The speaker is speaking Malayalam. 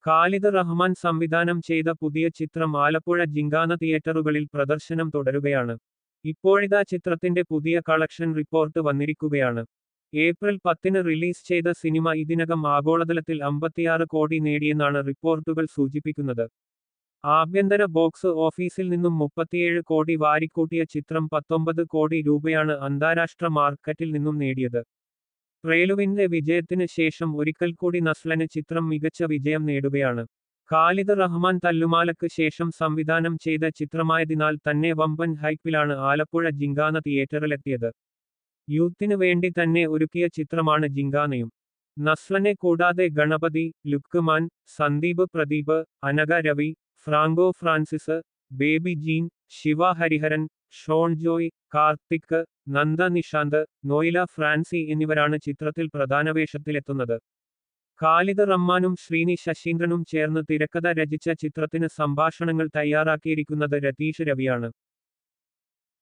ഖാലിദ് റഹ്മാൻ സംവിധാനം ചെയ്ത പുതിയ ചിത്രം ആലപ്പുഴ ജിങ്കാന തിയേറ്ററുകളിൽ പ്രദർശനം തുടരുകയാണ്. ഇപ്പോഴിതാ ചിത്രത്തിന്റെ പുതിയ കളക്ഷൻ റിപ്പോർട്ട് വന്നിരിക്കുകയാണ്. ഏപ്രിൽ 10 റിലീസ് ചെയ്ത സിനിമ ഇതിനകം ആഗോളതലത്തിൽ 56 കോടി നേടിയെന്നാണ് റിപ്പോർട്ടുകൾ സൂചിപ്പിക്കുന്നത്. ആഭ്യന്തര ബോക്സ് ഓഫീസിൽ നിന്നും 37 കോടി വാരിക്കൂട്ടിയ ചിത്രം 19 കോടി രൂപയാണ് അന്താരാഷ്ട്ര മാർക്കറ്റിൽ നിന്നും നേടിയത്. പ്രേലുവിന്റെ വിജയത്തിന് ശേഷം ഒരിക്കൽ കൂടി നസ്ലന് ചിത്രം മികച്ച വിജയം നേടുകയാണ്. ഖാലിദ് റഹ്മാൻ തല്ലുമാലക്ക് ശേഷം സംവിധാനം ചെയ്ത ചിത്രമായതിനാൽ തന്നെ വമ്പൻ ഹൈപ്പിലാണ് ആലപ്പുഴ ജിങ്കാന തിയേറ്ററിലെത്തിയത്. യൂത്തിന് വേണ്ടി തന്നെ ഒരുക്കിയ ചിത്രമാണ് ജിങ്കാനയും. നസ്ലനെ കൂടാതെ ഗണപതി, ലുക്ക് മാൻ, സന്ദീപ് പ്രദീപ്, അനഘ രവി, ഫ്രാങ്കോ ഫ്രാൻസിസ്, ബേബി ജീൻ, ശിവ ഹരിഹരൻ, ഷോൺ ജോയ്, കാർത്തിക്, നന്ദ നിഷാന്ത്, നോയില ഫ്രാൻസി എന്നിവരാണ് ചിത്രത്തിൽ പ്രധാന വേഷത്തിലെത്തുന്നത്. ഖാലിദ് റഹ്മാനും ശ്രീനി ശശീന്ദ്രനും ചേർന്ന് തിരക്കഥ രചിച്ച ചിത്രത്തിന് സംഭാഷണങ്ങൾ തയ്യാറാക്കിയിരിക്കുന്നത് രതീഷ് രവിയാണ്.